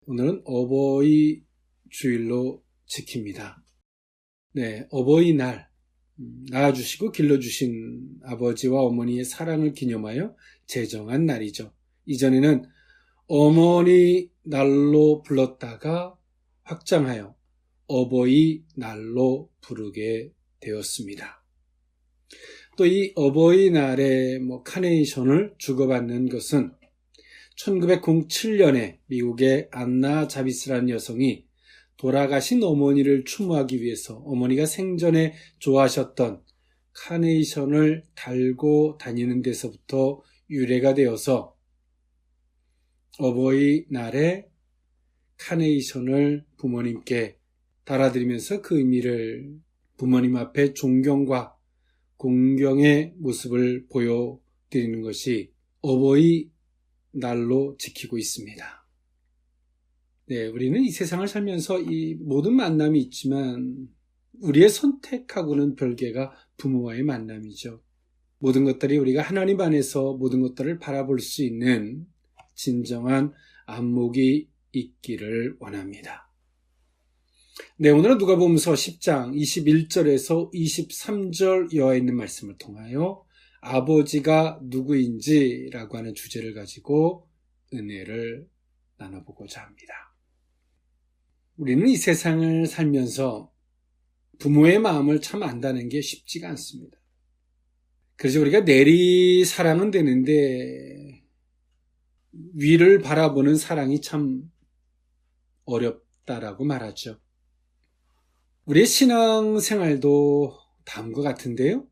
오늘은 어버이 주일로 지킵니다. 네, 어버이날, 낳아주시고 길러주신 아버지와 어머니의 사랑을 기념하여 제정한 날이죠. 이전에는 어머니 날로 불렀다가 확장하여 어버이 날로 부르게 되었습니다. 또 이 어버이날에 카네이션을 주고받는 것은 1907년에 미국의 안나 자비스라는 여성이 돌아가신 어머니를 추모하기 위해서 어머니가 생전에 좋아하셨던 카네이션을 달고 다니는 데서부터 유래가 되어서 어버이날에 카네이션을 부모님께 달아드리면서 그 의미를 부모님 앞에 존경과 공경의 모습을 보여드리는 것이 어버이 날로 지키고 있습니다. 네, 우리는 이 세상을 살면서 이 모든 만남이 있지만 우리의 선택하고는 별개가 부모와의 만남이죠. 모든 것들이 우리가 하나님 안에서 모든 것들을 바라볼 수 있는 진정한 안목이 있기를 원합니다. 네, 오늘은 누가복음서 10장 21절에서 23절여에 있는 말씀을 통하여 아버지가 누구인지라고 하는 주제를 가지고 은혜를 나눠보고자 합니다. 우리는 이 세상을 살면서 부모의 마음을 참 안다는 게 쉽지가 않습니다. 그래서 우리가 내리 사랑은 되는데 위를 바라보는 사랑이 참 어렵다라고 말하죠. 우리의 신앙생활도 다음과 같은데요.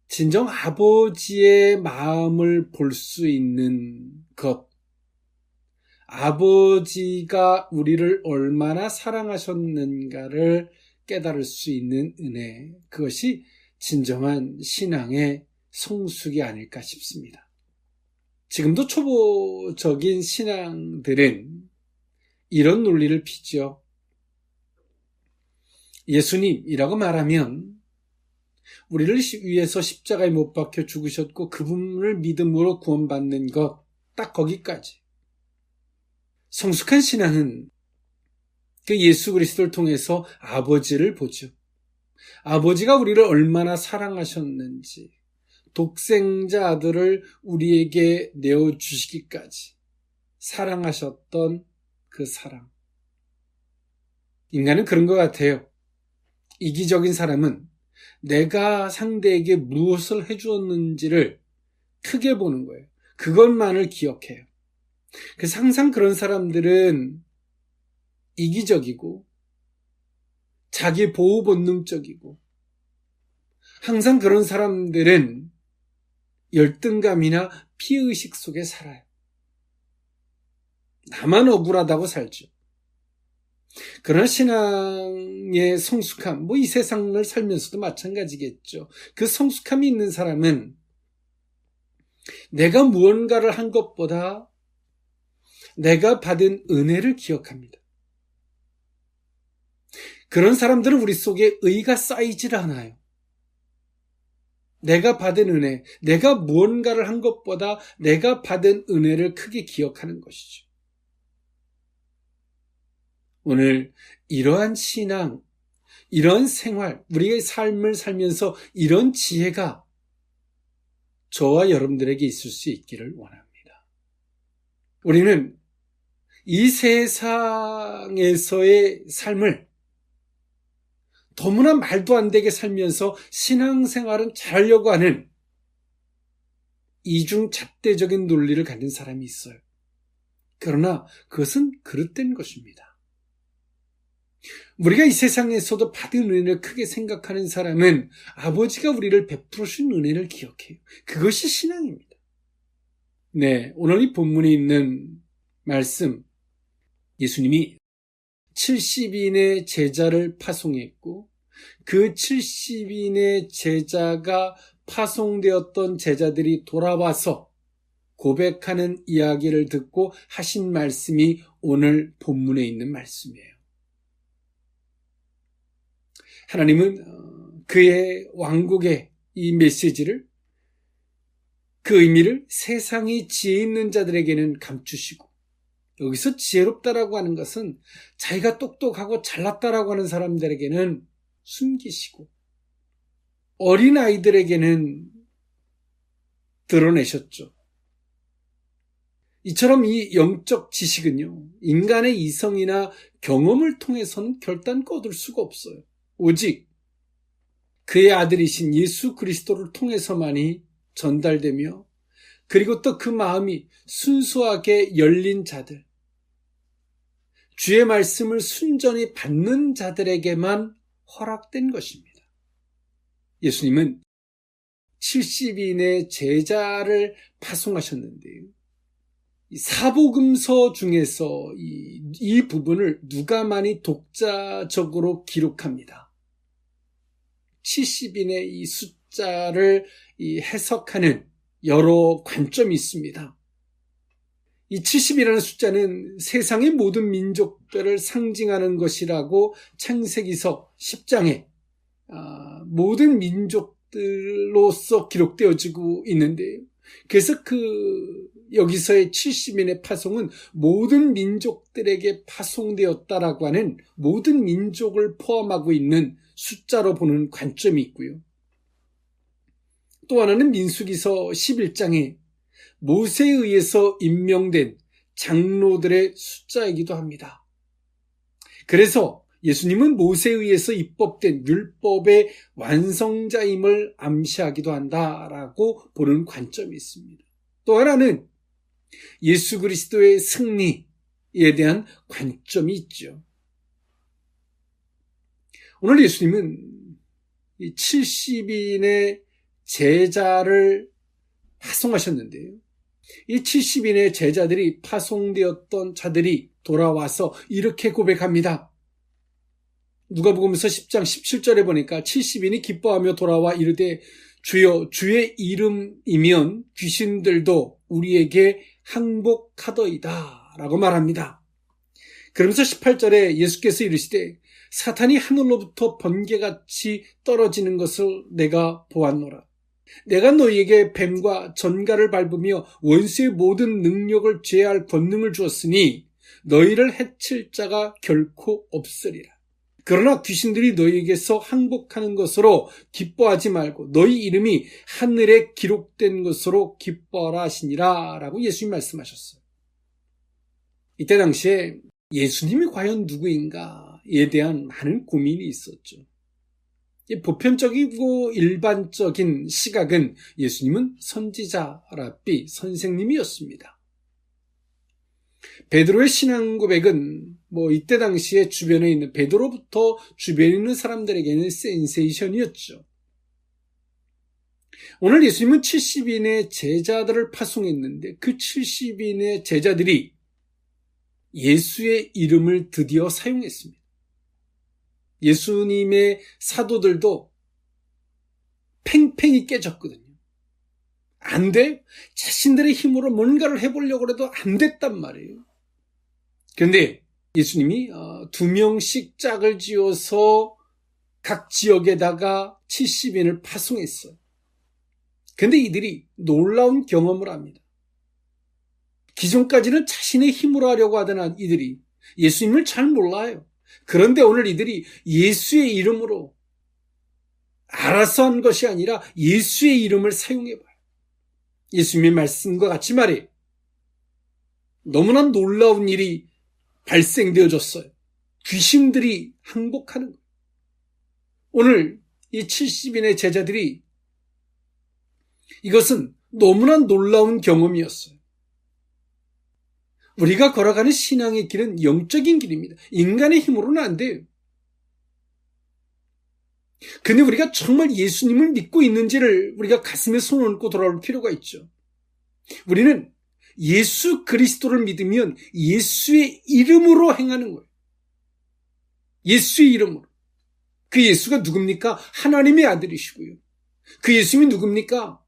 진정 아버지의 마음을 볼 수 있는 것, 아버지가 우리를 얼마나 사랑하셨는가를 깨달을 수 있는 은혜, 그것이 진정한 신앙의 성숙이 아닐까 싶습니다. 지금도 초보적인 신앙들은 이런 논리를 피죠. 예수님이라고 말하면 우리를 위해서 십자가에 못 박혀 죽으셨고 그분을 믿음으로 구원받는 것, 딱 거기까지. 성숙한 신앙은 그 예수 그리스도를 통해서 아버지를 보죠. 아버지가 우리를 얼마나 사랑하셨는지, 독생자 아들을 우리에게 내어주시기까지 사랑하셨던 그 사랑. 인간은 그런 것 같아요. 이기적인 사람은 내가 상대에게 무엇을 해주었는지를 크게 보는 거예요. 그것만을 기억해요. 그래서 항상 그런 사람들은 이기적이고 자기 보호 본능적이고 항상 그런 사람들은 열등감이나 피해의식 속에 살아요. 나만 억울하다고 살죠. 그러나 신앙의 성숙함, 이 세상을 살면서도 마찬가지겠죠. 그 성숙함이 있는 사람은 내가 무언가를 한 것보다 내가 받은 은혜를 기억합니다. 그런 사람들은 우리 속에 의가 쌓이질 않아요. 내가 받은 은혜, 내가 무언가를 한 것보다 내가 받은 은혜를 크게 기억하는 것이죠. 오늘 이러한 신앙, 이런 생활, 우리의 삶을 살면서 이런 지혜가 저와 여러분들에게 있을 수 있기를 원합니다. 우리는 이 세상에서의 삶을 너무나 말도 안 되게 살면서 신앙생활은 잘하려고 하는 이중잣대적인 논리를 가진 사람이 있어요. 그러나 그것은 그릇된 것입니다. 우리가 이 세상에서도 받은 은혜를 크게 생각하는 사람은 아버지가 우리를 베풀어 주신 은혜를 기억해요. 그것이 신앙입니다. 네, 오늘 이 본문에 있는 말씀, 예수님이 70인의 제자를 파송했고 그 70인의 제자가 파송되었던 제자들이 돌아와서 고백하는 이야기를 듣고 하신 말씀이 오늘 본문에 있는 말씀이에요. 하나님은 그의 왕국의 이 메시지를, 그 의미를 세상이 지혜 있는 자들에게는 감추시고 여기서 지혜롭다라고 하는 것은 자기가 똑똑하고 잘났다라고 하는 사람들에게는 숨기시고 어린아이들에게는 드러내셨죠. 이처럼 이 영적 지식은요, 인간의 이성이나 경험을 통해서는 결단코 얻을 수가 없어요. 오직 그의 아들이신 예수 그리스도를 통해서만이 전달되며, 그리고 또 그 마음이 순수하게 열린 자들, 주의 말씀을 순전히 받는 자들에게만 허락된 것입니다. 예수님은 70인의 제자를 파송하셨는데요. 사복음서 중에서 이 부분을 누가만이 독자적으로 기록합니다. 70인의 이 숫자를 해석하는 여러 관점이 있습니다. 이 70이라는 숫자는 세상의 모든 민족들을 상징하는 것이라고 창세기서 10장에 모든 민족들로서 기록되어지고 있는데요. 그래서 여기서의 70인의 파송은 모든 민족들에게 파송되었다라고 하는 모든 민족을 포함하고 있는 숫자로 보는 관점이 있고요. 또 하나는 민수기서 11장에 모세에 의해서 임명된 장로들의 숫자이기도 합니다. 그래서 예수님은 모세에 의해서 입법된 율법의 완성자임을 암시하기도 한다라고 보는 관점이 있습니다. 또 하나는 예수 그리스도의 승리에 대한 관점이 있죠. 오늘 예수님은 이 70인의 제자를 파송하셨는데요. 이 70인의 제자들이 파송되었던 자들이 돌아와서 이렇게 고백합니다. 누가복음서 10장 17절에 보니까 70인이 기뻐하며 돌아와 이르되 주여 주의 이름이면 귀신들도 우리에게 항복하더이다 라고 말합니다. 그러면서 18절에 예수께서 이르시되 사탄이 하늘로부터 번개같이 떨어지는 것을 내가 보았노라. 내가 너희에게 뱀과 전갈을 밟으며 원수의 모든 능력을 제할 권능을 주었으니 너희를 해칠 자가 결코 없으리라. 그러나 귀신들이 너희에게서 항복하는 것으로 기뻐하지 말고 너희 이름이 하늘에 기록된 것으로 기뻐하라 하시니라 라고 예수님 말씀하셨어요. 이때 당시에 예수님이 과연 누구인가에 대한 많은 고민이 있었죠. 보편적이고 일반적인 시각은 예수님은 선지자, 랍비, 선생님이었습니다. 베드로의 신앙 고백은 이때 당시에 주변에 있는 베드로부터 주변에 있는 사람들에게는 센세이션이었죠. 오늘 예수님은 70인의 제자들을 파송했는데 그 70인의 제자들이 예수의 이름을 드디어 사용했습니다. 예수님의 사도들도 팽팽히 깨졌거든요. 안 돼? 자신들의 힘으로 뭔가를 해보려고 해도 안 됐단 말이에요. 그런데 예수님이 2명씩 짝을 지어서 각 지역에다가 70인을 파송했어요. 그런데 이들이 놀라운 경험을 합니다. 기존까지는 자신의 힘으로 하려고 하던 이들이 예수님을 잘 몰라요. 그런데 오늘 이들이 예수의 이름으로 알아서 한 것이 아니라 예수의 이름을 사용해봐요. 예수님의 말씀과 같이 말해요. 너무나 놀라운 일이 발생되어졌어요. 귀신들이 항복하는 거예요. 오늘 이 70인의 제자들이 이것은 너무나 놀라운 경험이었어요. 우리가 걸어가는 신앙의 길은 영적인 길입니다. 인간의 힘으로는 안 돼요. 근데 우리가 정말 예수님을 믿고 있는지를 우리가 가슴에 손을 얹고 돌아올 필요가 있죠. 우리는 예수 그리스도를 믿으면 예수의 이름으로 행하는 거예요. 예수의 이름으로. 그 예수가 누굽니까? 하나님의 아들이시고요. 그 예수님이 누굽니까?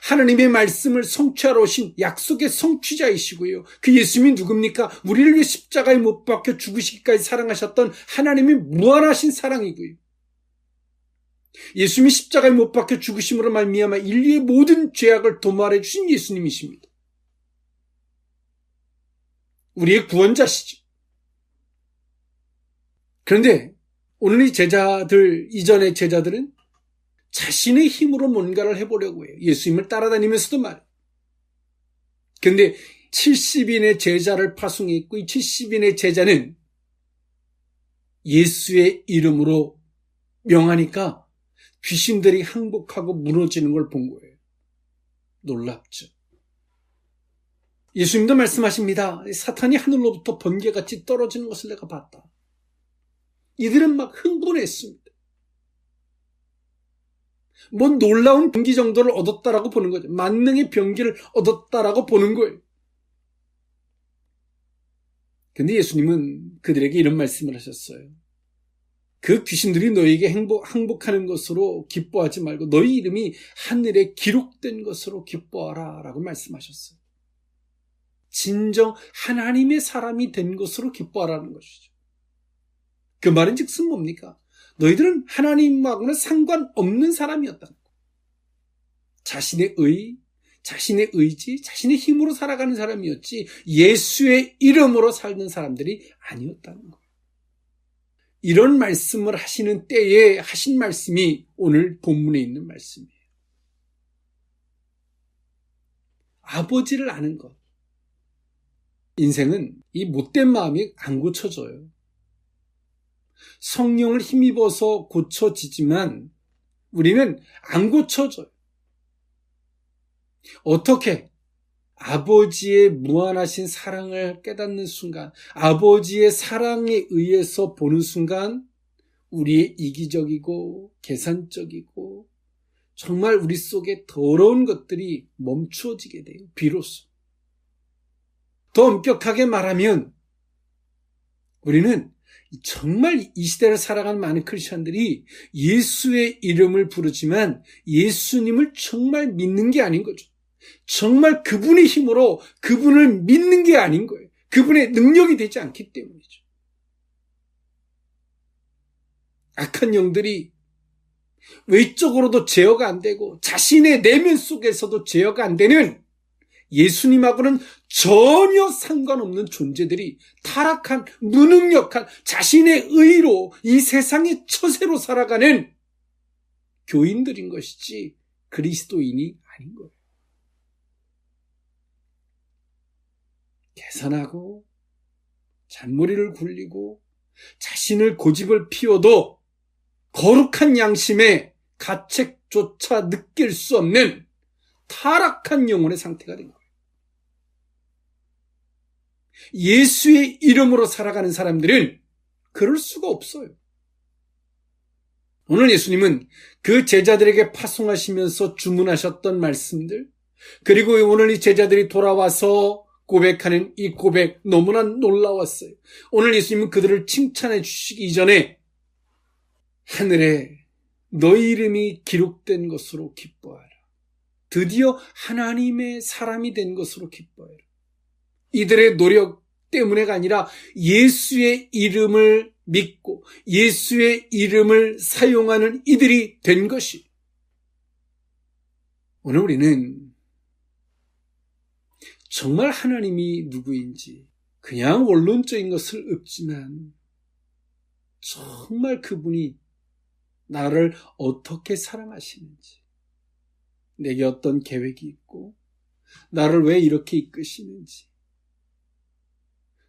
하나님의 말씀을 성취하러 오신 약속의 성취자이시고요. 그 예수님이 누굽니까? 우리를 위해 십자가에 못 박혀 죽으시기까지 사랑하셨던 하나님의 무한하신 사랑이고요. 예수님이 십자가에 못 박혀 죽으심으로 말미암아 인류의 모든 죄악을 도말해 주신 예수님이십니다. 우리의 구원자시죠. 그런데 오늘 이 제자들, 이전의 제자들은 자신의 힘으로 뭔가를 해보려고 해요. 예수님을 따라다니면서도 말이에요. 그런데 70인의 제자를 파송했고 이 70인의 제자는 예수의 이름으로 명하니까 귀신들이 항복하고 무너지는 걸 본 거예요. 놀랍죠. 예수님도 말씀하십니다. 사탄이 하늘로부터 번개같이 떨어지는 것을 내가 봤다. 이들은 막 흥분했습니다. 뭐 놀라운 병기 정도를 얻었다라고 보는 거죠. 만능의 병기를 얻었다라고 보는 거예요. 근데 예수님은 그들에게 이런 말씀을 하셨어요. 그 귀신들이 너희에게 항복하는 것으로 기뻐하지 말고 너희 이름이 하늘에 기록된 것으로 기뻐하라 라고 말씀하셨어요. 진정 하나님의 사람이 된 것으로 기뻐하라는 것이죠. 그 말은 즉슨 뭡니까? 너희들은 하나님하고는 상관없는 사람이었다는 거. 자신의 자신의 의지, 자신의 힘으로 살아가는 사람이었지 예수의 이름으로 살는 사람들이 아니었다는 거. 이런 말씀을 하시는 때에 하신 말씀이 오늘 본문에 있는 말씀이에요. 아버지를 아는 것. 인생은 이 못된 마음이 안 고쳐져요. 성령을 힘입어서 고쳐지지만 우리는 안 고쳐져요. 어떻게? 아버지의 무한하신 사랑을 깨닫는 순간, 아버지의 사랑에 의해서 보는 순간 우리의 이기적이고 계산적이고 정말 우리 속에 더러운 것들이 멈추어지게 돼요. 비로소. 더 엄격하게 말하면 우리는 정말 이 시대를 살아가는 많은 크리스천들이 예수의 이름을 부르지만 예수님을 정말 믿는 게 아닌 거죠. 정말 그분의 힘으로 그분을 믿는 게 아닌 거예요. 그분의 능력이 되지 않기 때문이죠. 악한 영들이 외적으로도 제어가 안 되고 자신의 내면 속에서도 제어가 안 되는 예수님하고는 전혀 상관없는 존재들이 타락한, 무능력한 자신의 의로 이 세상의 처세로 살아가는 교인들인 것이지 그리스도인이 아닌 거예요. 계산하고 잔머리를 굴리고 자신을 고집을 피워도 거룩한 양심의 가책조차 느낄 수 없는 타락한 영혼의 상태가 된 거예요. 예수의 이름으로 살아가는 사람들은 그럴 수가 없어요. 오늘 예수님은 그 제자들에게 파송하시면서 주문하셨던 말씀들, 그리고 오늘 이 제자들이 돌아와서 고백하는 이 고백 너무나 놀라웠어요. 오늘 예수님은 그들을 칭찬해 주시기 이전에 하늘에 너희 이름이 기록된 것으로 기뻐하라. 드디어 하나님의 사람이 된 것으로 기뻐해라. 이들의 노력 때문에가 아니라 예수의 이름을 믿고 예수의 이름을 사용하는 이들이 된 것이. 오늘 우리는 정말 하나님이 누구인지 그냥 원론적인 것을 읊지만 정말 그분이 나를 어떻게 사랑하시는지, 내게 어떤 계획이 있고 나를 왜 이렇게 이끄시는지,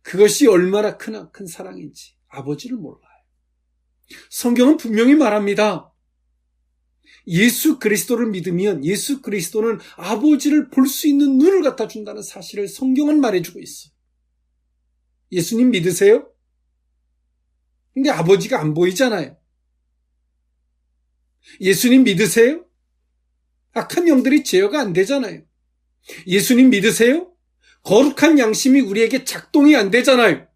그것이 얼마나 큰 사랑인지 아버지를 몰라요. 성경은 분명히 말합니다. 예수 그리스도를 믿으면 예수 그리스도는 아버지를 볼 수 있는 눈을 갖다 준다는 사실을 성경은 말해주고 있어요. 예수님 믿으세요? 근데 아버지가 안 보이잖아요. 예수님 믿으세요? 악한 영들이 제어가 안 되잖아요. 예수님 믿으세요? 거룩한 양심이 우리에게 작동이 안 되잖아요.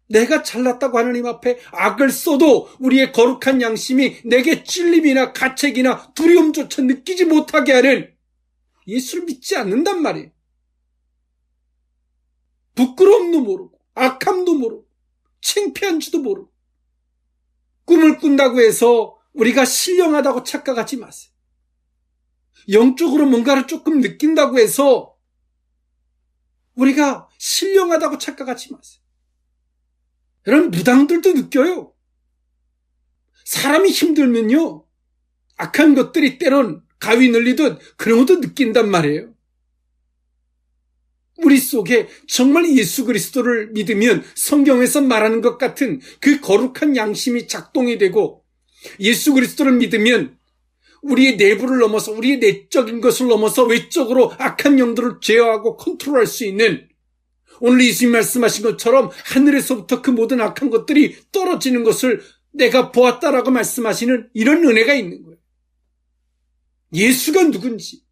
내가 잘났다고 하나님 앞에 악을 써도 우리의 거룩한 양심이 내게 찔림이나 가책이나 두려움조차 느끼지 못하게 하는 예수를 믿지 않는단 말이에요. 부끄러움도 모르고 악함도 모르고 창피한지도 모르고 꿈을 꾼다고 해서 우리가 신령하다고 착각하지 마세요. 영적으로 뭔가를 조금 느낀다고 해서 우리가 신령하다고 착각하지 마세요. 여러분, 무당들도 느껴요. 사람이 힘들면요, 악한 것들이 때론 가위 눌리듯 그런 것도 느낀단 말이에요. 우리 속에 정말 예수 그리스도를 믿으면 성경에서 말하는 것 같은 그 거룩한 양심이 작동이 되고, 예수 그리스도를 믿으면 우리의 내부를 넘어서, 우리의 내적인 것을 넘어서 외적으로 악한 영들을 제어하고 컨트롤할 수 있는, 오늘 예수님 말씀하신 것처럼 하늘에서부터 그 모든 악한 것들이 떨어지는 것을 내가 보았다라고 말씀하시는 이런 은혜가 있는 거예요. 예수가 누군지,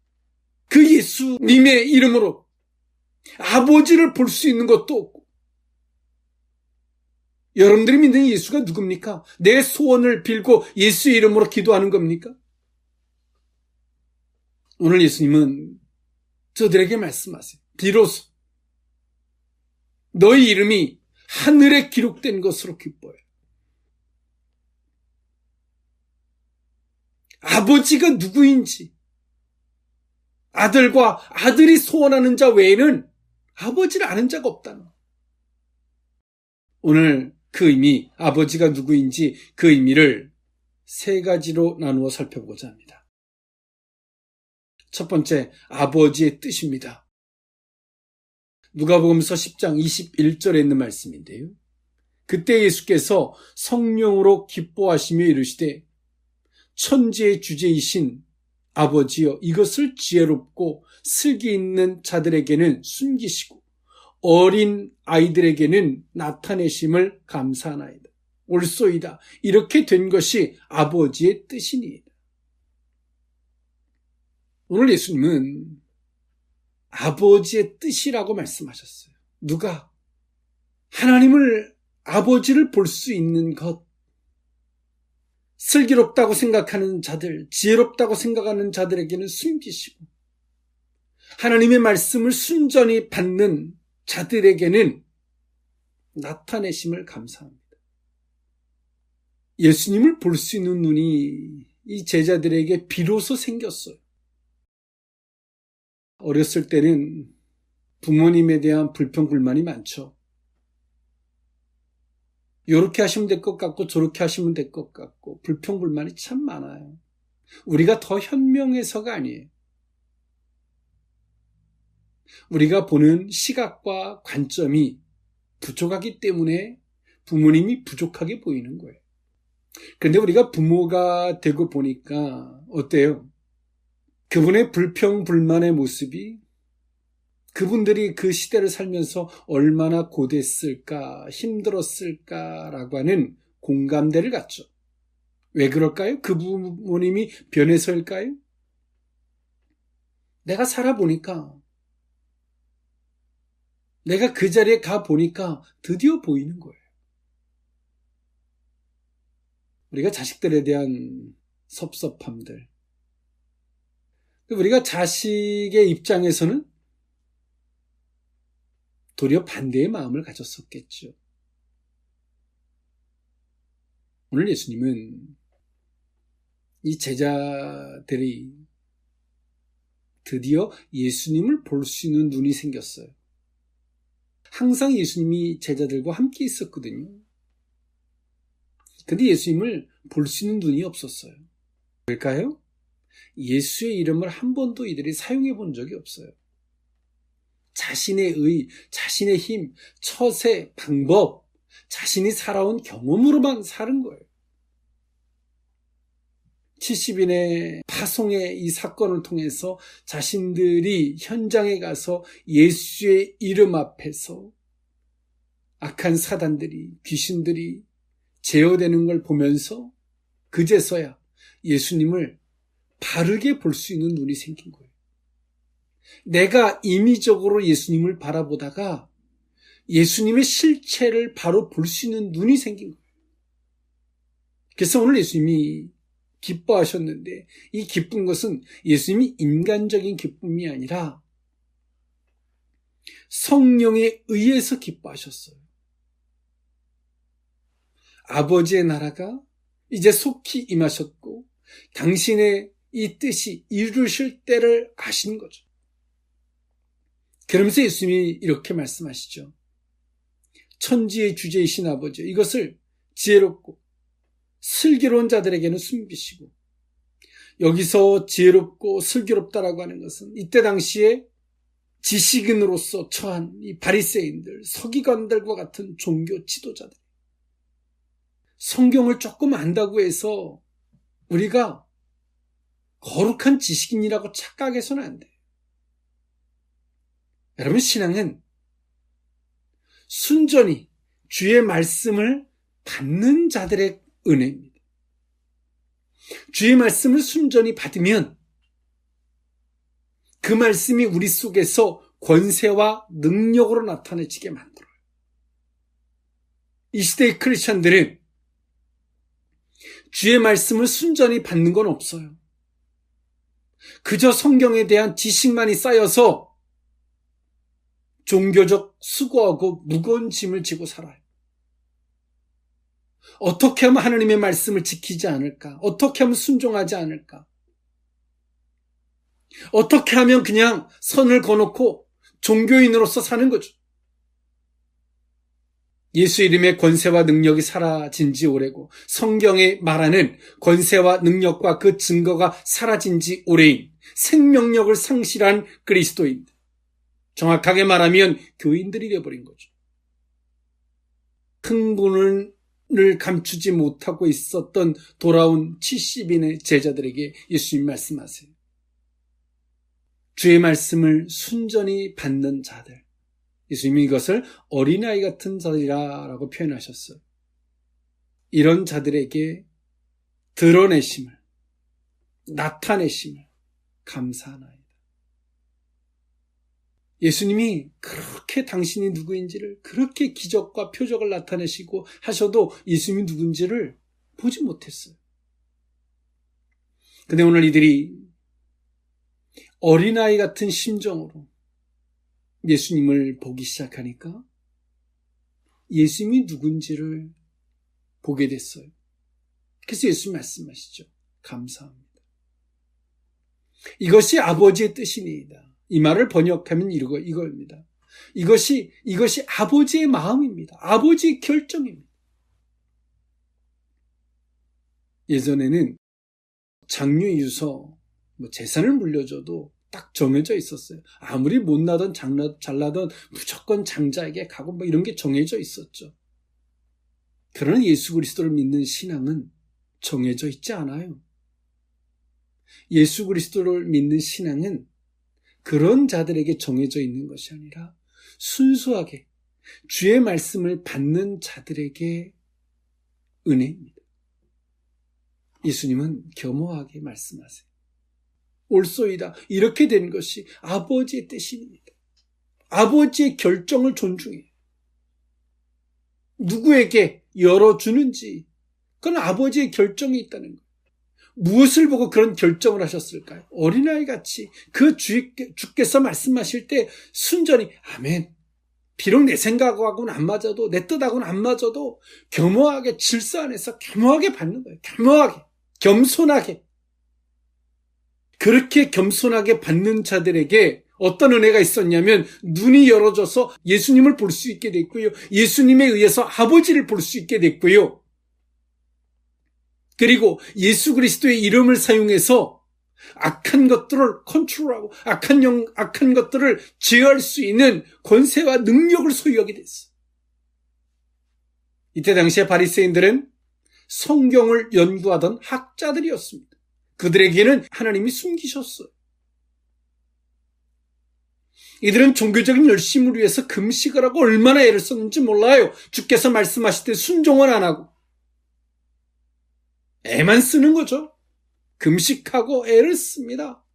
그 예수님의 이름으로 아버지를 볼 수 있는 것도 없고, 여러분들이 믿는 예수가 누굽니까? 내 소원을 빌고 예수의 이름으로 기도하는 겁니까? 오늘 예수님은 저들에게 말씀하세요. 비로소 너희 이름이 하늘에 기록된 것으로 기뻐해. 아버지가 누구인지, 아들과 아들이 소원하는 자 외에는 아버지를 아는 자가 없다는 거예요. 오늘 그 의미, 아버지가 누구인지 그 의미를 세 가지로 나누어 살펴보고자 합니다. 첫 번째, 아버지의 뜻입니다. 누가복음서 10장 21절에 있는 말씀인데요. 그때 예수께서 성령으로 기뻐하시며 이르시되 천지의 주제이신 아버지여, 이것을 지혜롭고 슬기 있는 자들에게는 숨기시고 어린 아이들에게는 나타내심을 감사하나이다. 옳소이다. 이렇게 된 것이 아버지의 뜻이니이다. 오늘 예수님은 아버지의 뜻이라고 말씀하셨어요. 누가? 하나님을, 아버지를 볼 수 있는 것, 슬기롭다고 생각하는 자들, 지혜롭다고 생각하는 자들에게는 숨기시고, 하나님의 말씀을 순전히 받는 자들에게는 나타내심을 감사합니다. 예수님을 볼 수 있는 눈이 이 제자들에게 비로소 생겼어요. 어렸을 때는 부모님에 대한 불평불만이 많죠. 이렇게 하시면 될 것 같고 저렇게 하시면 될 것 같고 불평불만이 참 많아요. 우리가 더 현명해서가 아니에요. 우리가 보는 시각과 관점이 부족하기 때문에 부모님이 부족하게 보이는 거예요. 그런데 우리가 부모가 되고 보니까 어때요? 그분의 불평불만의 모습이 그분들이 그 시대를 살면서 얼마나 고됐을까, 힘들었을까라고 하는 공감대를 갖죠. 왜 그럴까요? 그 부모님이 변해서일까요? 내가 살아보니까, 내가 그 자리에 가보니까 드디어 보이는 거예요. 우리가 자식들에 대한 섭섭함들, 우리가 자식의 입장에서는 도리어 반대의 마음을 가졌었겠죠. 오늘 예수님은 이 제자들이 드디어 예수님을 볼 수 있는 눈이 생겼어요. 항상 예수님이 제자들과 함께 있었거든요. 근데 예수님을 볼 수 있는 눈이 없었어요. 왜일까요? 예수의 이름을 한 번도 이들이 사용해 본 적이 없어요. 자신의 의, 자신의 힘, 처세, 방법, 자신이 살아온 경험으로만 사는 거예요. 70인의 파송의 이 사건을 통해서 자신들이 현장에 가서 예수의 이름 앞에서 악한 사단들이, 귀신들이 제어되는 걸 보면서 그제서야 예수님을 바르게 볼 수 있는 눈이 생긴 거예요. 내가 임의적으로 예수님을 바라보다가 예수님의 실체를 바로 볼 수 있는 눈이 생긴 거예요. 그래서 오늘 예수님이 기뻐하셨는데 이 기쁜 것은 예수님이 인간적인 기쁨이 아니라 성령에 의해서 기뻐하셨어요. 아버지의 나라가 이제 속히 임하셨고 당신의 이 뜻이 이루실 때를 아신 거죠. 그러면서 예수님이 이렇게 말씀하시죠. 천지의 주제이신 아버지, 이것을 지혜롭고 슬기로운 자들에게는 숨기시고, 여기서 지혜롭고 슬기롭다라고 하는 것은 이때 당시에 지식인으로서 처한 이 바리새인들, 서기관들과 같은 종교 지도자들, 성경을 조금 안다고 해서 우리가 거룩한 지식인이라고 착각해서는 안 돼요. 여러분, 신앙은 순전히 주의 말씀을 받는 자들의 은혜입니다. 주의 말씀을 순전히 받으면 그 말씀이 우리 속에서 권세와 능력으로 나타내지게 만들어요. 이 시대의 크리스천들은 주의 말씀을 순전히 받는 건 없어요. 그저 성경에 대한 지식만이 쌓여서 종교적 수고하고 무거운 짐을 지고 살아요. 어떻게 하면 하나님의 말씀을 지키지 않을까? 어떻게 하면 순종하지 않을까? 어떻게 하면 그냥 선을 거놓고 종교인으로서 사는 거죠. 예수 이름의 권세와 능력이 사라진 지 오래고, 성경에 말하는 권세와 능력과 그 증거가 사라진 지 오래인 생명력을 상실한 그리스도인, 정확하게 말하면 교인들이 되어버린 거죠. 흥분을 감추지 못하고 있었던 돌아온 70인의 제자들에게 예수님 말씀하세요. 주의 말씀을 순전히 받는 자들, 예수님이 이것을 어린아이 같은 자들이라고 표현하셨어요. 이런 자들에게 드러내심을, 나타내심을 감사하나이다. 예수님이 그렇게 당신이 누구인지를, 그렇게 기적과 표적을 나타내시고 하셔도 예수님이 누군지를 보지 못했어요. 근데 오늘 이들이 어린아이 같은 심정으로 예수님을 보기 시작하니까 예수님이 누군지를 보게 됐어요. 그래서 예수님 말씀하시죠. 감사합니다. 이것이 아버지의 뜻이니이다. 이 말을 번역하면 이거입니다. 이것이 아버지의 마음입니다. 아버지의 결정입니다. 예전에는 장유유서, 재산을 물려줘도 딱 정해져 있었어요. 아무리 못나던 잘나던 무조건 장자에게 가고 이런 게 정해져 있었죠. 그러나 예수 그리스도를 믿는 신앙은 정해져 있지 않아요. 예수 그리스도를 믿는 신앙은 그런 자들에게 정해져 있는 것이 아니라 순수하게 주의 말씀을 받는 자들에게 은혜입니다. 예수님은 겸허하게 말씀하세요. 옳소이다. 이렇게 된 것이 아버지의 뜻입니다. 아버지의 결정을 존중해요. 누구에게 열어주는지 그건 아버지의 결정이 있다는 거예요. 무엇을 보고 그런 결정을 하셨을까요? 어린아이같이 그 주께서 말씀하실 때 순전히 아멘. 비록 내 생각하고는 안 맞아도, 내 뜻하고는 안 맞아도 겸허하게 질서 안에서 겸허하게 받는 거예요. 겸허하게, 겸손하게. 그렇게 겸손하게 받는 자들에게 어떤 은혜가 있었냐면 눈이 열어져서 예수님을 볼 수 있게 됐고요. 예수님에 의해서 아버지를 볼 수 있게 됐고요. 그리고 예수 그리스도의 이름을 사용해서 악한 것들을 컨트롤하고 악한 것들을 제어할 수 있는 권세와 능력을 소유하게 됐어요. 이때 당시에 바리새인들은 성경을 연구하던 학자들이었습니다. 그들에게는 하나님이 숨기셨어요. 이들은 종교적인 열심을 위해서 금식을 하고 얼마나 애를 썼는지 몰라요. 주께서 말씀하실 때 순종은 안 하고 애만 쓰는 거죠. 금식하고 애를 씁니다.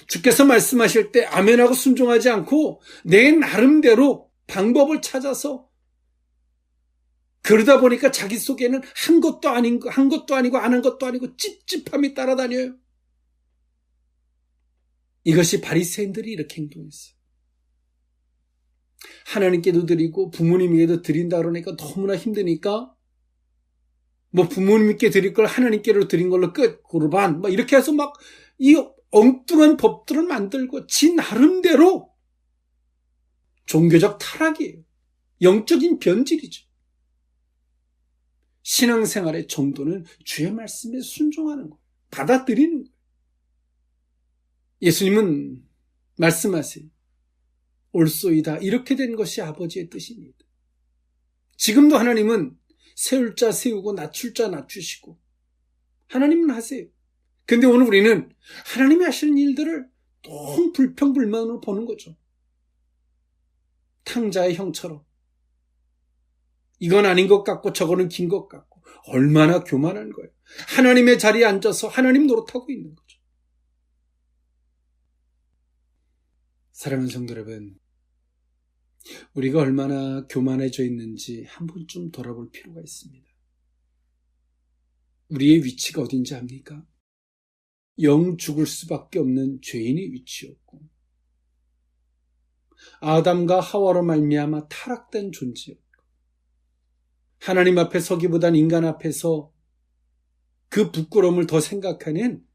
주께서 말씀하실 때 아멘하고 순종하지 않고 내 나름대로 방법을 찾아서 그러다 보니까 자기 속에는 한 것도 아니고 안 한 것도 아니고 찝찝함이 따라다녀요. 이것이 바리새인들이 이렇게 행동했어요. 하나님께도 드리고 부모님에게도 드린다 그러니까 너무나 힘드니까 부모님께 드릴 걸 하나님께로 드린 걸로 끝, 고르반 이렇게 해서 이 엉뚱한 법들을 만들고 지 나름대로 종교적 타락이에요. 영적인 변질이죠. 신앙생활의 정도는 주의 말씀에 순종하는 거예요. 받아들이는 거예요. 예수님은 말씀하세요. 옳소이다. 이렇게 된 것이 아버지의 뜻입니다. 지금도 하나님은 세울 자 세우고 낮출 자 낮추시고 하나님은 하세요. 근데 오늘 우리는 하나님이 하시는 일들을 너무 불평불만으로 보는 거죠. 탕자의 형처럼. 이건 아닌 것 같고 저거는 긴 것 같고 얼마나 교만한 거예요. 하나님의 자리에 앉아서 하나님 노릇하고 있는 거죠. 사랑하는 성도 여러분, 우리가 얼마나 교만해져 있는지 한 번쯤 돌아볼 필요가 있습니다. 우리의 위치가 어딘지 압니까? 영 죽을 수밖에 없는 죄인의 위치였고 아담과 하와로 말미암아 타락된 존재였고 하나님 앞에 서기보단 인간 앞에서 그 부끄러움을 더 생각하는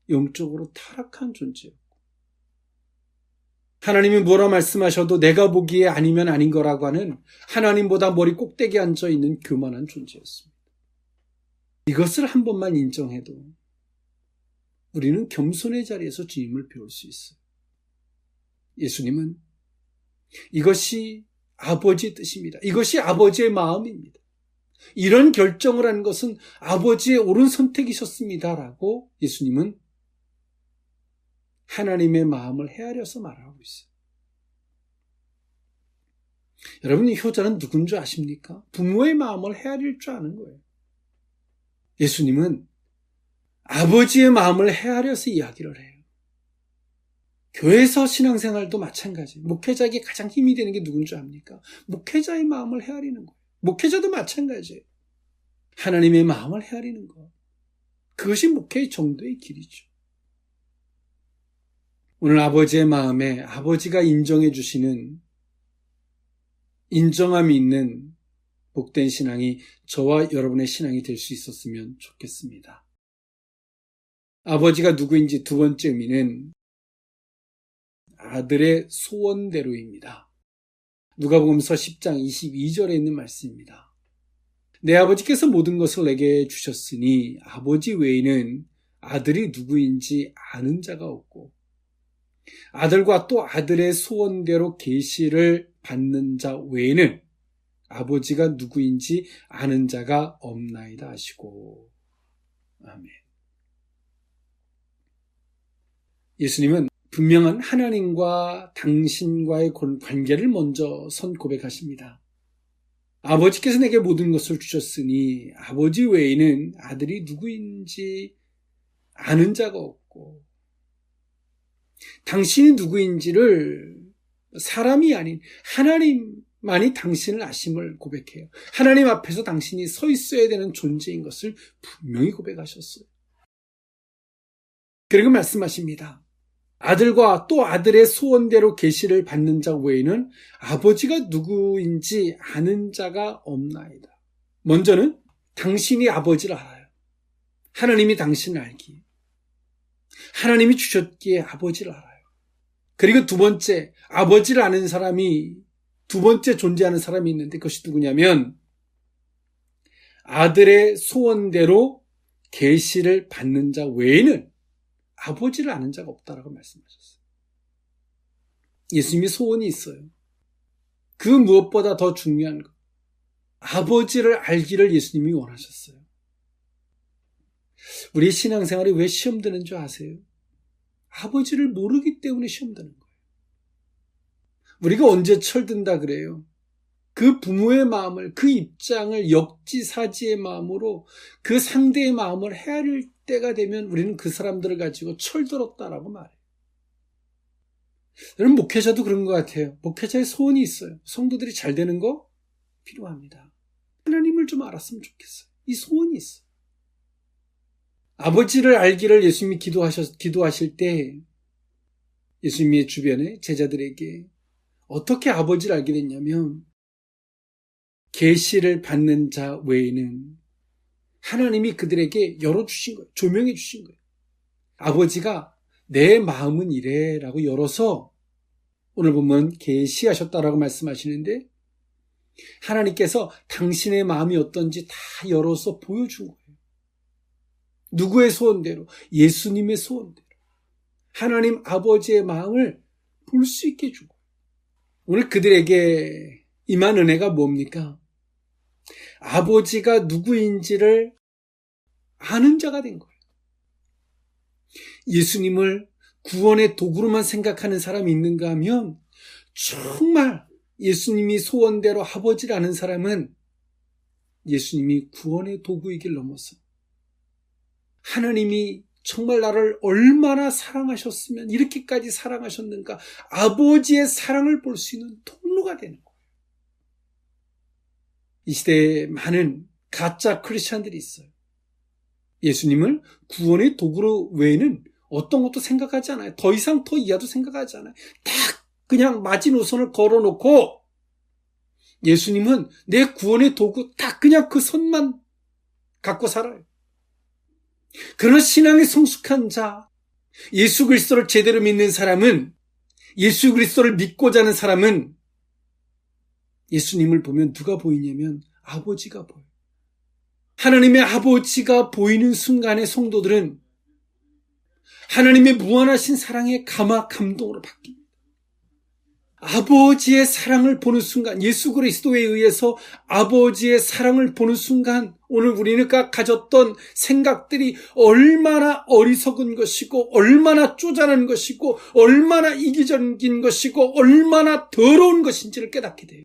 영적으로 타락한 존재였고 하나님이 뭐라 말씀하셔도 내가 보기에 아니면 아닌 거라고 하는 하나님보다 머리 꼭대기에 앉아있는 교만한 존재였습니다. 이것을 한 번만 인정해도 우리는 겸손의 자리에서 주님을 배울 수 있어요. 예수님은 이것이 아버지의 뜻입니다. 이것이 아버지의 마음입니다. 이런 결정을 한 것은 아버지의 옳은 선택이셨습니다라고 예수님은 하나님의 마음을 헤아려서 말하고 있어요. 여러분, 이 효자는 누군 줄 아십니까? 부모의 마음을 헤아릴 줄 아는 거예요. 예수님은 아버지의 마음을 헤아려서 이야기를 해요. 교회에서 신앙생활도 마찬가지. 목회자에게 가장 힘이 되는 게 누군 줄 압니까? 목회자의 마음을 헤아리는 거예요. 목회자도 마찬가지예요. 하나님의 마음을 헤아리는 것. 그것이 목회의 정도의 길이죠. 오늘 아버지의 마음에 아버지가 인정해 주시는 인정함이 있는 복된 신앙이 저와 여러분의 신앙이 될 수 있었으면 좋겠습니다. 아버지가 누구인지 두 번째 의미는 아들의 소원대로입니다. 누가복음서 10장 22절에 있는 말씀입니다. 내 아버지께서 모든 것을 내게 주셨으니 아버지 외에는 아들이 누구인지 아는 자가 없고 아들과 또 아들의 소원대로 계시를 받는 자 외에는 아버지가 누구인지 아는 자가 없나이다 하시고. 아멘. 예수님은 분명한 하나님과 당신과의 관계를 먼저 고백하십니다. 아버지께서 내게 모든 것을 주셨으니 아버지 외에는 아들이 누구인지 아는 자가 없고 당신이 누구인지를 사람이 아닌 하나님만이 당신을 아심을 고백해요. 하나님 앞에서 당신이 서 있어야 되는 존재인 것을 분명히 고백하셨어요. 그리고 말씀하십니다. 아들과 또 아들의 소원대로 계시를 받는 자 외에는 아버지가 누구인지 아는 자가 없나이다. 먼저는 당신이 아버지를 알아요. 하나님이 당신을 알기에. 하나님이 주셨기에 아버지를 알아요. 그리고 두 번째, 아버지를 아는 사람이 두 번째 존재하는 사람이 있는데 그것이 누구냐면 아들의 소원대로 계시를 받는 자 외에는 아버지를 아는 자가 없다라고 말씀하셨어요. 예수님이 소원이 있어요. 그 무엇보다 더 중요한 것, 아버지를 알기를 예수님이 원하셨어요. 우리 신앙생활이 왜 시험 드는 줄 아세요? 아버지를 모르기 때문에 시험 드는 거예요. 우리가 언제 철든다 그래요? 그 부모의 마음을, 그 입장을 역지사지의 마음으로 그 상대의 마음을 헤아릴 때가 되면 우리는 그 사람들을 가지고 철들었다라고 말해요. 여러분, 목회자도 그런 것 같아요. 목회자의 소원이 있어요. 성도들이 잘 되는 거 필요합니다. 하나님을 좀 알았으면 좋겠어요. 이 소원이 있어요. 아버지를 알기를 예수님이 기도하실 때 예수님의 주변에 제자들에게 어떻게 아버지를 알게 됐냐면 계시를 받는 자 외에는 하나님이 그들에게 열어주신 거예요. 조명해 주신 거예요. 아버지가 내 마음은 이래 라고 열어서 오늘 보면 계시하셨다라고 말씀하시는데 하나님께서 당신의 마음이 어떤지 다 열어서 보여준 거예요. 누구의 소원대로? 예수님의 소원대로. 하나님 아버지의 마음을 볼 수 있게 준 거예요. 오늘 그들에게 임한 은혜가 뭡니까? 아버지가 누구인지를 아는 자가 된 거예요. 예수님을 구원의 도구로만 생각하는 사람이 있는가 하면 정말 예수님이 소원대로 아버지를 아는 사람은 예수님이 구원의 도구이길 넘어서 하나님이 정말 나를 얼마나 사랑하셨으면 이렇게까지 사랑하셨는가 아버지의 사랑을 볼 수 있는 통로가 되는 거예요. 이 시대에 많은 가짜 크리스찬들이 있어요. 예수님을 구원의 도구로 외에는 어떤 것도 생각하지 않아요. 더 이상 더 이하도 생각하지 않아요. 딱 그냥 마지노선을 걸어놓고 예수님은 내 구원의 도구 딱 그냥 그 선만 갖고 살아요. 그러나 신앙에 성숙한 자, 예수 그리스도를 제대로 믿는 사람은 예수 그리스도를 믿고자 하는 사람은 예수님을 보면 누가 보이냐면 아버지가 보여요. 하나님의 아버지가 보이는 순간에 성도들은 하나님의 무한하신 사랑에 감동으로 바뀝니다. 아버지의 사랑을 보는 순간, 예수 그리스도에 의해서 아버지의 사랑을 보는 순간 오늘 우리가 가졌던 생각들이 얼마나 어리석은 것이고 얼마나 쪼잔한 것이고 얼마나 이기적인 것이고 얼마나 더러운 것인지를 깨닫게 돼요.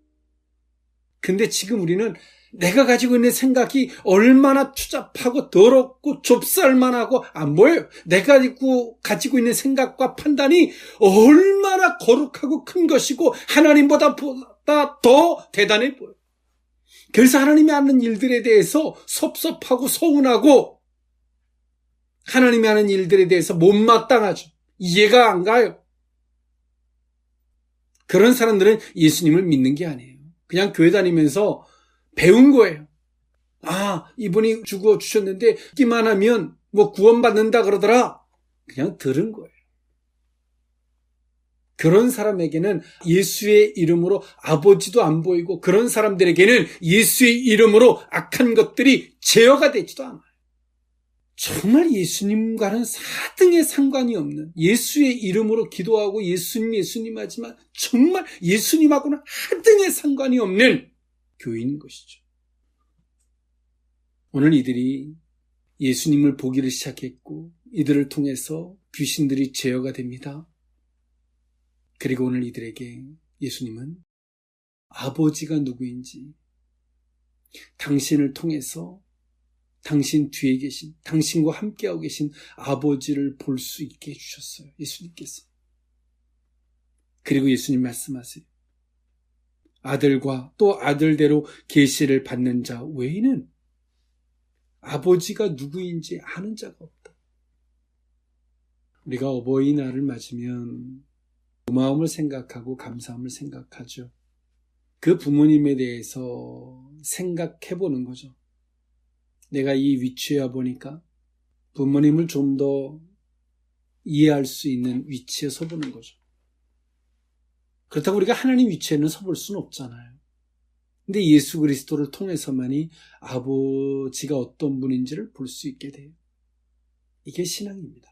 근데 지금 우리는 내가 가지고 있는 생각이 얼마나 추잡하고 더럽고 좁쌀만하고 안 보여요. 내가 가지고 있는 생각과 판단이 얼마나 거룩하고 큰 것이고 하나님보다 더 대단해 보여요. 그래서 하나님이 하는 일들에 대해서 섭섭하고 서운하고 하나님이 하는 일들에 대해서 못마땅하죠. 이해가 안 가요. 그런 사람들은 예수님을 믿는 게 아니에요. 그냥 교회 다니면서 배운 거예요. 아, 이분이 주셨는데 듣기만 하면 구원받는다 그러더라. 그냥 들은 거예요. 그런 사람에게는 예수의 이름으로 아버지도 안 보이고 그런 사람들에게는 예수의 이름으로 악한 것들이 제어가 되지도 않아요. 정말 예수님과는 사등의 상관이 없는 예수의 이름으로 기도하고 예수님 하지만 정말 예수님하고는 하등의 상관이 없는 교인인 것이죠. 오늘 이들이 예수님을 보기를 시작했고 이들을 통해서 귀신들이 제어가 됩니다. 그리고 오늘 이들에게 예수님은 아버지가 누구인지 당신을 통해서 당신 뒤에 계신 당신과 함께하고 계신 아버지를 볼 수 있게 해주셨어요. 예수님께서. 그리고 예수님 말씀하세요. 아들과 또 아들대로 계시를 받는 자 외에는 아버지가 누구인지 아는 자가 없다. 우리가 어버이날을 맞으면 고마움을 생각하고 감사함을 생각하죠. 그 부모님에 대해서 생각해보는 거죠. 내가 이 위치에 와 보니까 부모님을 좀 더 이해할 수 있는 위치에 서보는 거죠. 그렇다고 우리가 하나님 위치에는 서볼 수는 없잖아요. 근데 예수 그리스도를 통해서만이 아버지가 어떤 분인지를 볼 수 있게 돼요. 이게 신앙입니다.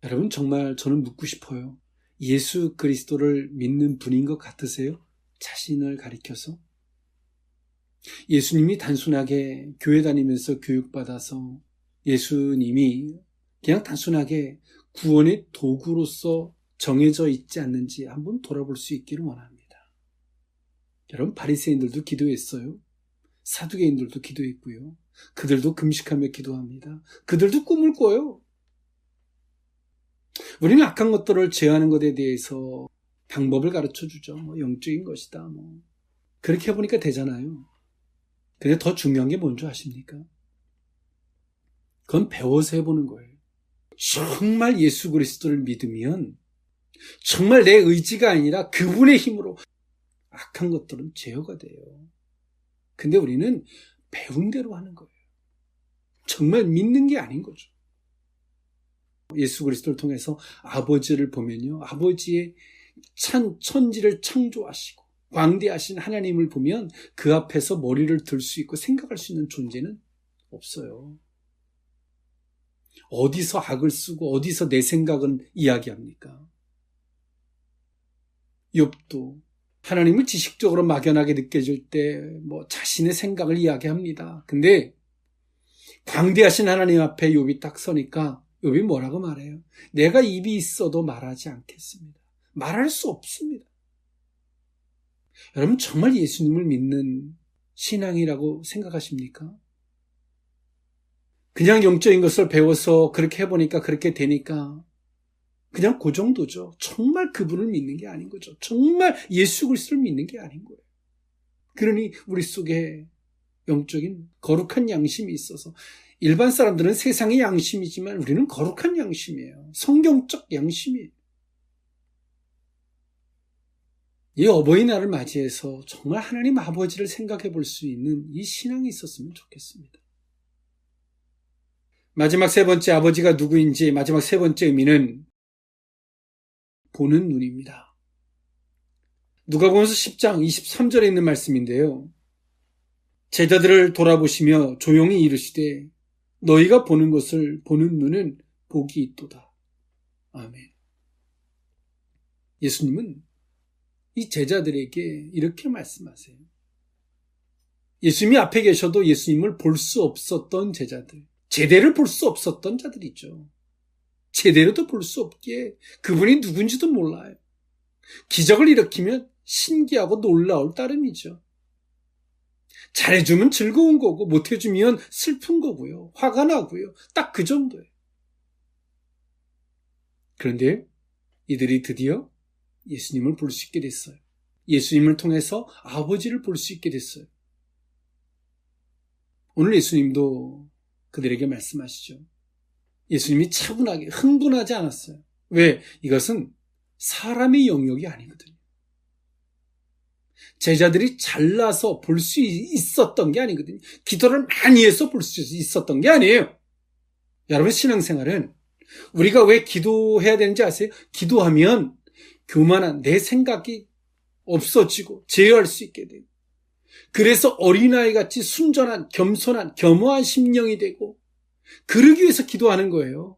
여러분 정말 저는 묻고 싶어요. 예수 그리스도를 믿는 분인 것 같으세요? 자신을 가리켜서? 예수님이 단순하게 교회 다니면서 교육받아서 예수님이 그냥 단순하게 구원의 도구로서 정해져 있지 않는지 한번 돌아볼 수 있기를 원합니다. 여러분 바리새인들도 기도했어요. 사두개인들도 기도했고요. 그들도 금식하며 기도합니다. 그들도 꿈을 꿔요. 우리는 악한 것들을 제어하는 것에 대해서 방법을 가르쳐주죠. 영적인 것이다. 그렇게 해보니까 되잖아요. 근데 더 중요한 게 뭔지 아십니까? 그건 배워서 해보는 거예요. 정말 예수 그리스도를 믿으면 정말 내 의지가 아니라 그분의 힘으로 악한 것들은 제어가 돼요. 근데 우리는 배운 대로 하는 거예요. 정말 믿는 게 아닌 거죠. 예수 그리스도를 통해서 아버지를 보면요, 아버지의 천지를 창조하시고 광대하신 하나님을 보면 그 앞에서 머리를 들 수 있고 생각할 수 있는 존재는 없어요. 어디서 악을 쓰고 어디서 내 생각은 이야기합니까? 욥도 하나님을 지식적으로 막연하게 느껴질 때 자신의 생각을 이야기합니다. 근데 광대하신 하나님 앞에 욥이 딱 서니까 욥이 뭐라고 말해요? 내가 입이 있어도 말하지 않겠습니다. 말할 수 없습니다. 여러분 정말 예수님을 믿는 신앙이라고 생각하십니까? 그냥 영적인 것을 배워서 그렇게 해보니까 그렇게 되니까 그냥 그 정도죠. 정말 그분을 믿는 게 아닌 거죠. 정말 예수 그리스도를 믿는 게 아닌 거예요. 그러니 우리 속에 영적인 거룩한 양심이 있어서 일반 사람들은 세상의 양심이지만 우리는 거룩한 양심이에요. 성경적 양심이에요. 이 어버이날을 맞이해서 정말 하나님 아버지를 생각해 볼 수 있는 이 신앙이 있었으면 좋겠습니다. 마지막 세 번째 아버지가 누구인지 마지막 세 번째 의미는 보는 눈입니다. 누가복음서 10장 23절에 있는 말씀인데요. 제자들을 돌아보시며 조용히 이르시되 너희가 보는 것을 보는 눈은 복이 있도다. 아멘. 예수님은 이 제자들에게 이렇게 말씀하세요. 예수님이 앞에 계셔도 예수님을 볼 수 없었던 제자들, 제대로 볼 수 없었던 자들이죠. 제대로도 볼 수 없기에 그분이 누군지도 몰라요. 기적을 일으키면 신기하고 놀라울 따름이죠. 잘해주면 즐거운 거고 못해주면 슬픈 거고요. 화가 나고요. 딱 그 정도예요. 그런데 이들이 드디어 예수님을 볼 수 있게 됐어요. 예수님을 통해서 아버지를 볼 수 있게 됐어요. 오늘 예수님도 그들에게 말씀하시죠. 예수님이 차분하게 흥분하지 않았어요. 왜? 이것은 사람의 영역이 아니거든요. 제자들이 잘나서 볼 수 있었던 게 아니거든요. 기도를 많이 해서 볼 수 있었던 게 아니에요. 여러분 신앙생활은 우리가 왜 기도해야 되는지 아세요? 기도하면 교만한 내 생각이 없어지고 제어할 수 있게 돼요. 그래서 어린아이같이 순전한 겸손한 겸허한 심령이 되고 그러기 위해서 기도하는 거예요.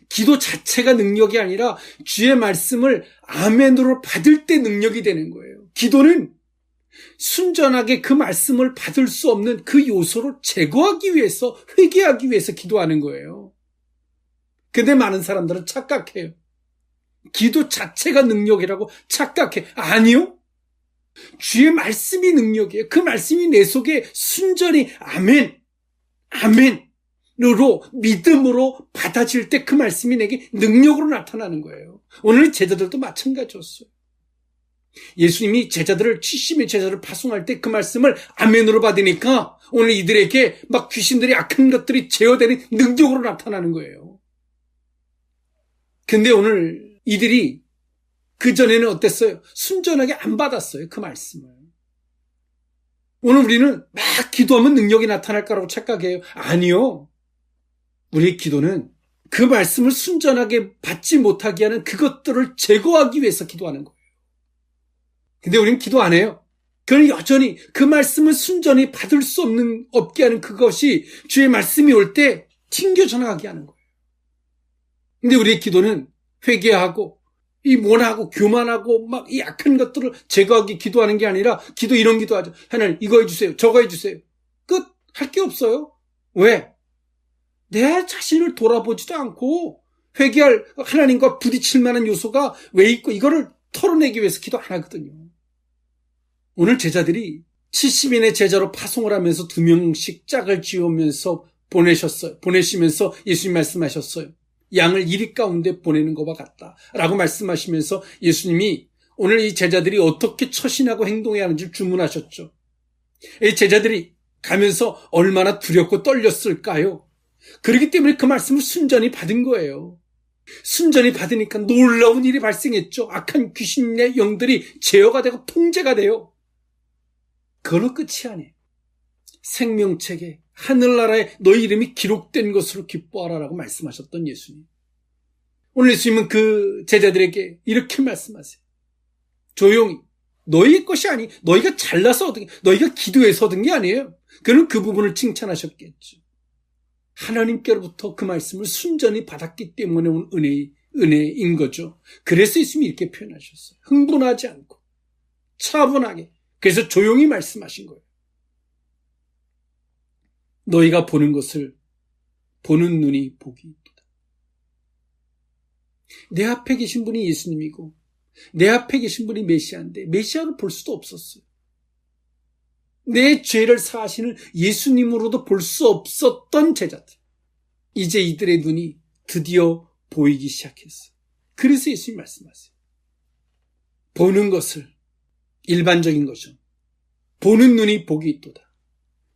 기도 자체가 능력이 아니라 주의 말씀을 아멘으로 받을 때 능력이 되는 거예요. 기도는 순전하게 그 말씀을 받을 수 없는 그 요소를 제거하기 위해서 회개하기 위해서 기도하는 거예요. 근데 많은 사람들은 착각해요. 기도 자체가 능력이라고 착각해. 아니요. 주의 말씀이 능력이에요. 그 말씀이 내 속에 순전히 아멘, 아멘으로 믿음으로 받아질 때 그 말씀이 내게 능력으로 나타나는 거예요. 오늘 제자들도 마찬가지였어요. 예수님이 제자들을 70의 제자를 파송할 때 그 말씀을 아멘으로 받으니까 오늘 이들에게 막 귀신들이 악한 것들이 제어되는 능력으로 나타나는 거예요. 근데 오늘 이들이 그전에는 어땠어요? 순전하게 안 받았어요. 그 말씀을. 오늘 우리는 막 기도하면 능력이 나타날 거라고 착각해요. 아니요. 우리의 기도는 그 말씀을 순전하게 받지 못하게 하는 그것들을 제거하기 위해서 기도하는 거예요. 근데 우리는 기도 안 해요. 그건 여전히 그 말씀을 순전히 받을 수 없게 하는 그것이 주의 말씀이 올 때 튕겨져 나가게 하는 거예요. 근데 우리의 기도는 회개하고 이 모나하고 교만하고 막 이 악한 것들을 제거하기 기도하는 게 아니라 기도 이런 기도하죠. 하나님 이거 해주세요. 저거 해주세요. 끝. 할 게 없어요. 왜? 내 자신을 돌아보지도 않고 회개할 하나님과 부딪힐 만한 요소가 왜 있고 이거를 털어내기 위해서 기도 안 하거든요. 오늘 제자들이 70인의 제자로 파송을 하면서 2명씩 짝을 지으면서 보내시면서 예수님 말씀하셨어요. 양을 이리 가운데 보내는 것과 같다 라고 말씀하시면서 예수님이 오늘 이 제자들이 어떻게 처신하고 행동해야 하는지 주문하셨죠. 이 제자들이 가면서 얼마나 두렵고 떨렸을까요? 그렇기 때문에 그 말씀을 순전히 받은 거예요. 순전히 받으니까 놀라운 일이 발생했죠. 악한 귀신의 영들이 제어가 되고 통제가 돼요. 그걸로 끝이 아니에요. 생명책에 하늘나라에 너희 이름이 기록된 것으로 기뻐하라라고 말씀하셨던 예수님. 오늘 예수님은 그 제자들에게 이렇게 말씀하세요. 조용히. 너희의 것이 아니, 너희가 잘나서 얻은 게, 너희가 기도해서 얻은 게 아니에요. 그는 그 부분을 칭찬하셨겠죠. 하나님께로부터 그 말씀을 순전히 받았기 때문에 온 은혜인 거죠. 그래서 예수님이 이렇게 표현하셨어요. 흥분하지 않고 차분하게. 그래서 조용히 말씀하신 거예요. 너희가 보는 것을 보는 눈이 복이 있도다. 내 앞에 계신 분이 예수님이고 내 앞에 계신 분이 메시아인데 메시아를 볼 수도 없었어요. 내 죄를 사하시는 예수님으로도 볼 수 없었던 제자들. 이제 이들의 눈이 드디어 보이기 시작했어요. 그래서 예수님이 말씀하세요. 보는 것을, 일반적인 거죠. 보는 눈이 복이 있도다.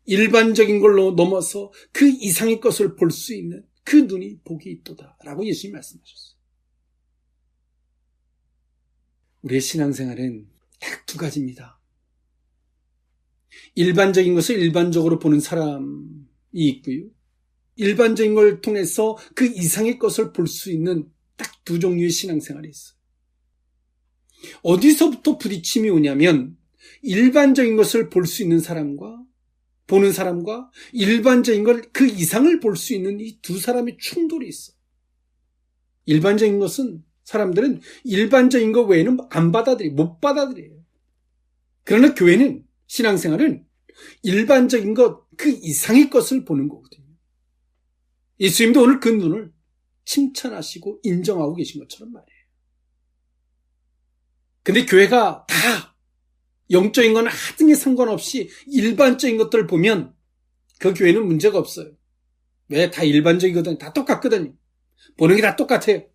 일반적인 걸로 넘어서 그 이상의 것을 볼 수 있는 그 눈이 복이 있도다 라고 예수님이 말씀하셨어요. 우리의 신앙생활은 딱 두 가지입니다. 일반적인 것을 일반적으로 보는 사람이 있고요. 일반적인 걸 통해서 그 이상의 것을 볼 수 있는 딱 두 종류의 신앙생활이 있어요. 어디서부터 부딪힘이 오냐면 일반적인 것을 볼 수 있는 사람과 보는 사람과 일반적인 걸 그 이상을 볼 수 있는 이 두 사람의 충돌이 있어요. 일반적인 것은 사람들은 일반적인 것 외에는 못 받아들여요. 그러나 교회는, 신앙생활은 일반적인 것, 그 이상의 것을 보는 거거든요. 예수님도 오늘 그 눈을 칭찬하시고 인정하고 계신 것처럼 말이에요. 근데 교회가 다 영적인 건 하등에 상관없이 일반적인 것들을 보면 그 교회는 문제가 없어요. 왜? 다 일반적이거든요. 다 똑같거든요. 보는 게 다 똑같아요.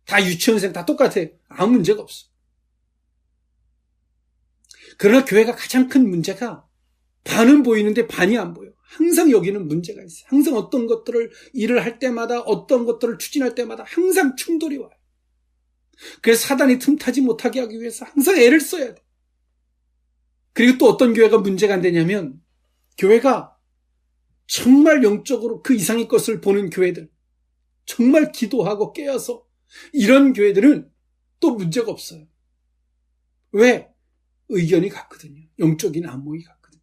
다 유치원생 다 똑같아요. 아무 문제가 없어. 그러나 교회가 가장 큰 문제가 반은 보이는데 반이 안 보여. 항상 여기는 문제가 있어요. 항상 어떤 것들을 일을 할 때마다 어떤 것들을 추진할 때마다 항상 충돌이 와요. 그래서 사단이 틈타지 못하게 하기 위해서 항상 애를 써야 돼. 그리고 또 어떤 교회가 문제가 안 되냐면 교회가 정말 영적으로 그 이상의 것을 보는 교회들, 정말 기도하고 깨어서 이런 교회들은 또 문제가 없어요. 왜? 의견이 같거든요. 영적인 안목이 같거든요.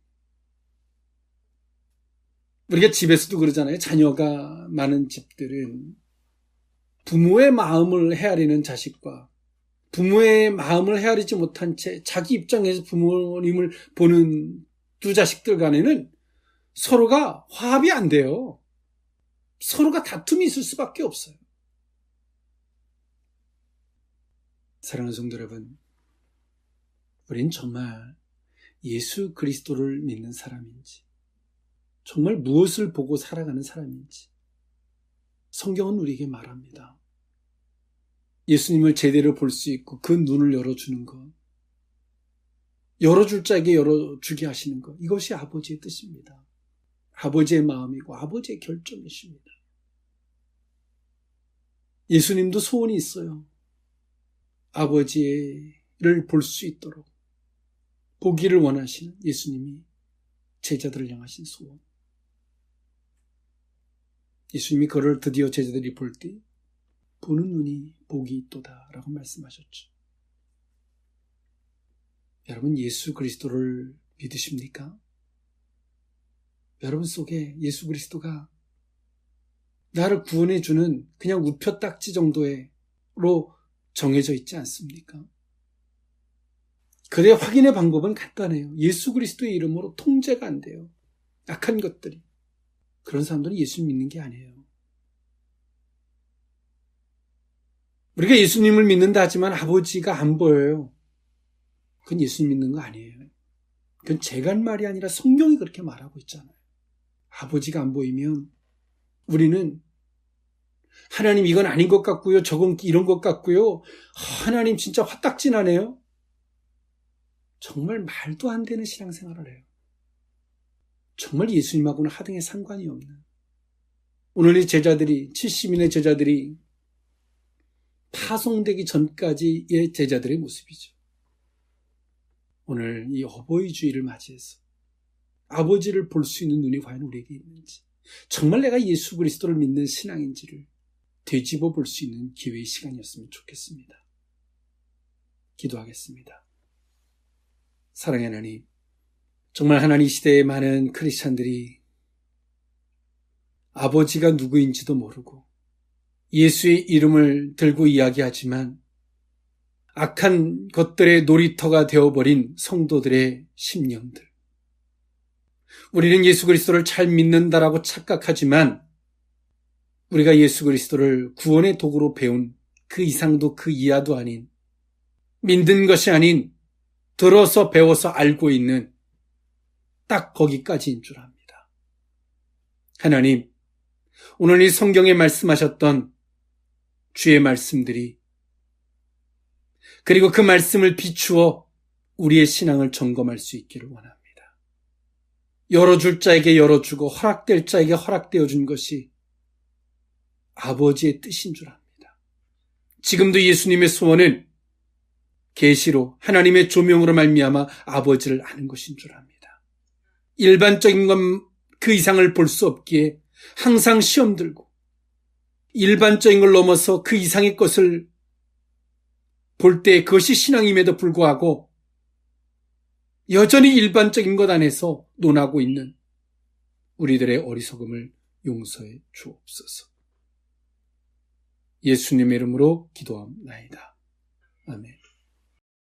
우리가 집에서도 그러잖아요. 자녀가 많은 집들은 부모의 마음을 헤아리는 자식과 부모의 마음을 헤아리지 못한 채 자기 입장에서 부모님을 보는 두 자식들 간에는 서로가 화합이 안 돼요. 서로가 다툼이 있을 수밖에 없어요. 사랑하는 성도 여러분, 우린 정말 예수 그리스도를 믿는 사람인지, 정말 무엇을 보고 살아가는 사람인지 성경은 우리에게 말합니다. 예수님을 제대로 볼 수 있고 그 눈을 열어주는 것, 열어줄 자에게 열어주게 하시는 것, 이것이 아버지의 뜻입니다. 아버지의 마음이고 아버지의 결정이십니다. 예수님도 소원이 있어요. 아버지를 볼 수 있도록 보기를 원하시는 예수님이 제자들을 향하신 소원. 예수님이 그를 드디어 제자들이 볼 때 보는 눈이 복이 있도다 라고 말씀하셨죠. 여러분, 예수 그리스도를 믿으십니까? 여러분 속에 예수 그리스도가 나를 구원해주는 그냥 우표딱지 정도로 정해져 있지 않습니까? 그의 확인의 방법은 간단해요. 예수 그리스도의 이름으로 통제가 안 돼요. 악한 것들이. 그런 사람들은 예수 믿는 게 아니에요. 우리가 예수님을 믿는다 하지만 아버지가 안 보여요. 그건 예수님 믿는 거 아니에요. 그건 제가 한 말이 아니라 성경이 그렇게 말하고 있잖아요. 아버지가 안 보이면 우리는 하나님 이건 아닌 것 같고요. 저건 이런 것 같고요. 하나님 진짜 화딱지 나네요. 정말 말도 안 되는 신앙생활을 해요. 정말 예수님하고는 하등의 상관이 없는. 오늘 이 제자들이 70인의 제자들이 파송되기 전까지의 제자들의 모습이죠. 오늘 이 어버이 주일을 맞이해서 아버지를 볼 수 있는 눈이 과연 우리에게 있는지, 정말 내가 예수 그리스도를 믿는 신앙인지를 되짚어 볼 수 있는 기회의 시간이었으면 좋겠습니다. 기도하겠습니다. 사랑의 하나님, 정말 하나님 시대의 많은 크리스찬들이 아버지가 누구인지도 모르고 예수의 이름을 들고 이야기하지만 악한 것들의 놀이터가 되어버린 성도들의 심령들. 우리는 예수 그리스도를 잘 믿는다라고 착각하지만 우리가 예수 그리스도를 구원의 도구로 배운 그 이상도 그 이하도 아닌, 믿는 것이 아닌 들어서 배워서 알고 있는 딱 거기까지인 줄 압니다. 하나님, 오늘 이 성경에 말씀하셨던 주의 말씀들이, 그리고 그 말씀을 비추어 우리의 신앙을 점검할 수 있기를 원합니다. 열어줄 자에게 열어주고 허락될 자에게 허락되어 준 것이 아버지의 뜻인 줄 압니다. 지금도 예수님의 소원은 계시로 하나님의 조명으로 말미암아 아버지를 아는 것인 줄 압니다. 일반적인 건 그 이상을 볼 수 없기에 항상 시험 들고 일반적인 걸 넘어서 그 이상의 것을 볼 때 그것이 신앙임에도 불구하고 여전히 일반적인 것 안에서 논하고 있는 우리들의 어리석음을 용서해 주옵소서. 예수님의 이름으로 기도합니다. 아멘.